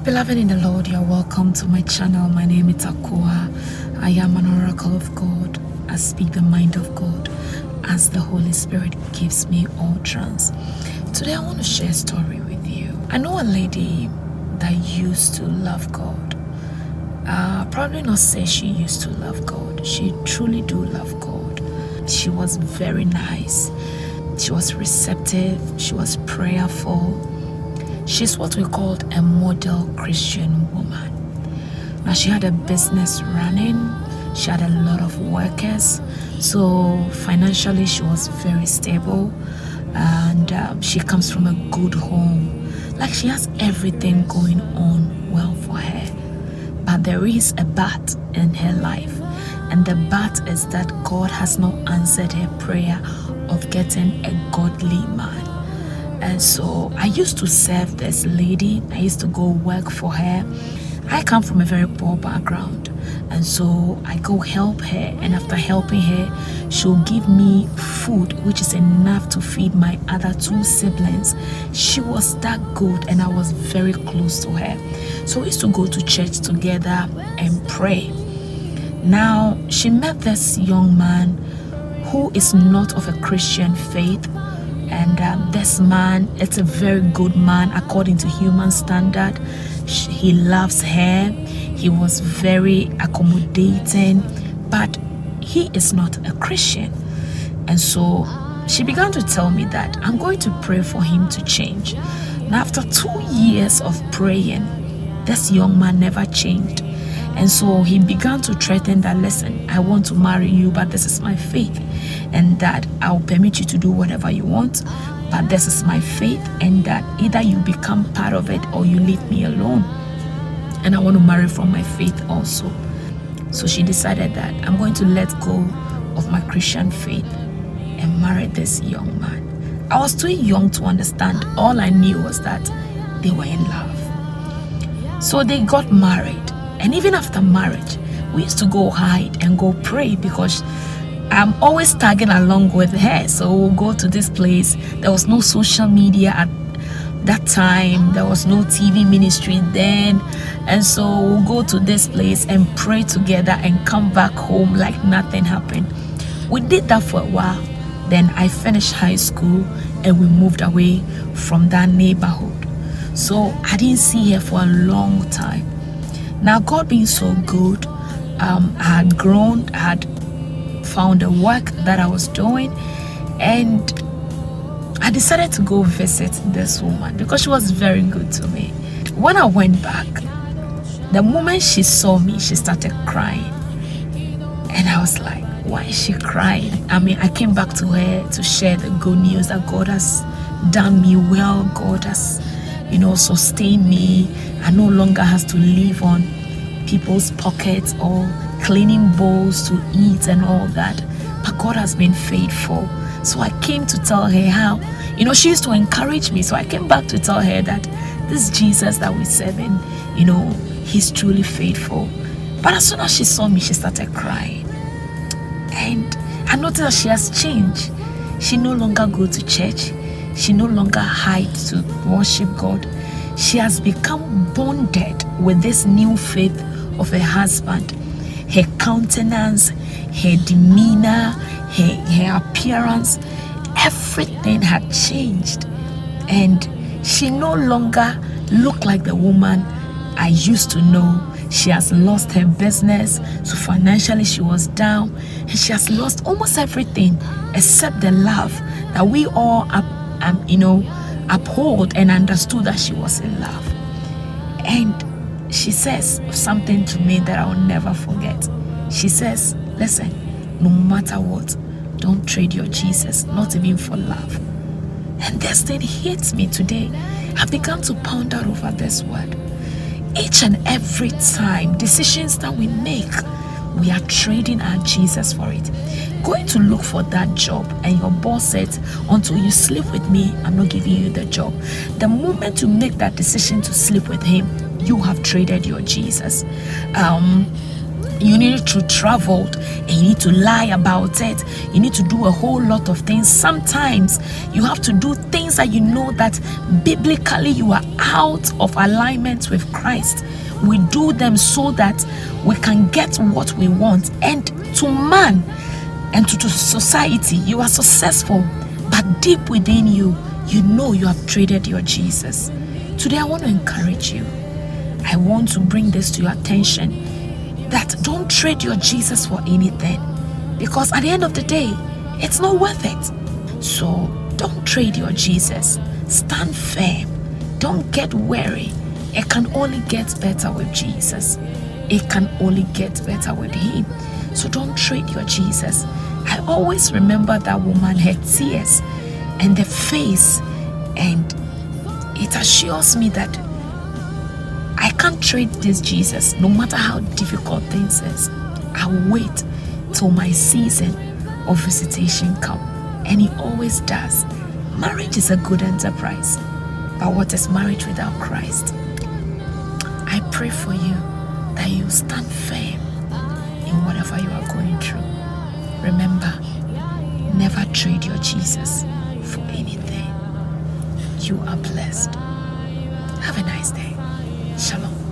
Beloved in the Lord, you are welcome to my channel. My name is Akua. I am an oracle of God. I speak the mind of God as the Holy Spirit gives me utterance. Today I want to share a story with you. I know a lady that used to love God. Probably not say she used to love God. She truly do love God. She was very nice. She was receptive. She was prayerful. She's what we called a model Christian woman. Now she had a business running. She had a lot of workers. So financially she was very stable. And she comes from a good home. Like she has everything going on well for her. But there is a but in her life. And the but is that God has not answered her prayer of getting a godly man. And so I used to serve this lady. I used to go work for her. I come from a very poor background, and so I go help her, and after helping her, she'll give me food which is enough to feed my other two siblings. She was that good, and I was very close to her. So we used to go to church together and pray. Now she met this young man who is not of a Christian faith. And this man, it's a very good man according to human standard. He loves her. He was very accommodating, but he is not a Christian. And so she began to tell me that I'm going to pray for him to change. Now after 2 years of praying, this young man never changed. And so he began to threaten that, listen, I want to marry you, but this is my faith. And that I'll permit you to do whatever you want, but this is my faith. And that either you become part of it or you leave me alone. And I want to marry from my faith also. So she decided that I'm going to let go of my Christian faith and marry this young man. I was too young to understand. All I knew was that they were in love. So they got married. And even after marriage, we used to go hide and go pray because I'm always tagging along with her. So we'll go to this place. There was no social media at that time. There was no TV ministry then. And so we'll go to this place and pray together and come back home like nothing happened. We did that for a while. Then I finished high school and we moved away from that neighborhood. So I didn't see her for a long time. Now, God being so good, I had grown, I had found the work that I was doing, and I decided to go visit this woman because she was very good to me. When I went back, the moment she saw me, she started crying. And I was like, why is she crying? I mean, I came back to her to share the good news that God has done me well. God has sustain me. I no longer has to live on people's pockets or cleaning bowls to eat and all that. But God has been faithful. So I came to tell her how, she used to encourage me. So I came back to tell her that this Jesus that we serve in, he's truly faithful. But as soon as she saw me, she started crying. And I noticed that she has changed. She no longer goes to church. She no longer hides to worship God. She has become bonded with this new faith of her husband. Her countenance, her demeanor, her appearance, everything had changed. And she no longer looked like the woman I used to know. She has lost her business, so financially she was down. And she has lost almost everything except the love that we all uphold and understood that she was in love. And she says something to me that I'll never forget. She says, listen, no matter what, don't trade your Jesus, not even for love. And this thing hits me today. I began to ponder over this word. Each and every time, decisions that we make, we are trading our Jesus for it. Going to look for that job and your boss says, until you sleep with me, I'm not giving you the job. The moment you make that decision to sleep with him, you have traded your Jesus. You need to travel and you need to lie about it. You need to do a whole lot of things. Sometimes you have to do things that you know that biblically you are out of alignment with Christ. We do them so that we can get what we want. And to man and to society, you are successful. But deep within you, you know you have traded your Jesus. Today, I want to encourage you. I want to bring this to your attention, that don't trade your Jesus for anything, because at the end of the day, it's not worth it. So don't trade your Jesus. Stand firm. Don't get weary. It can only get better with Jesus. It can only get better with Him. So don't trade your Jesus. I always remember that woman, her tears and the face, and it assures me that I can't trade this Jesus no matter how difficult things is. I'll wait till my season of visitation come. And He always does. Marriage is a good enterprise. But what is marriage without Christ? I pray for you that you stand firm in whatever you are going through. Remember, never trade your Jesus for anything. You are blessed. Have a nice day. Shalom.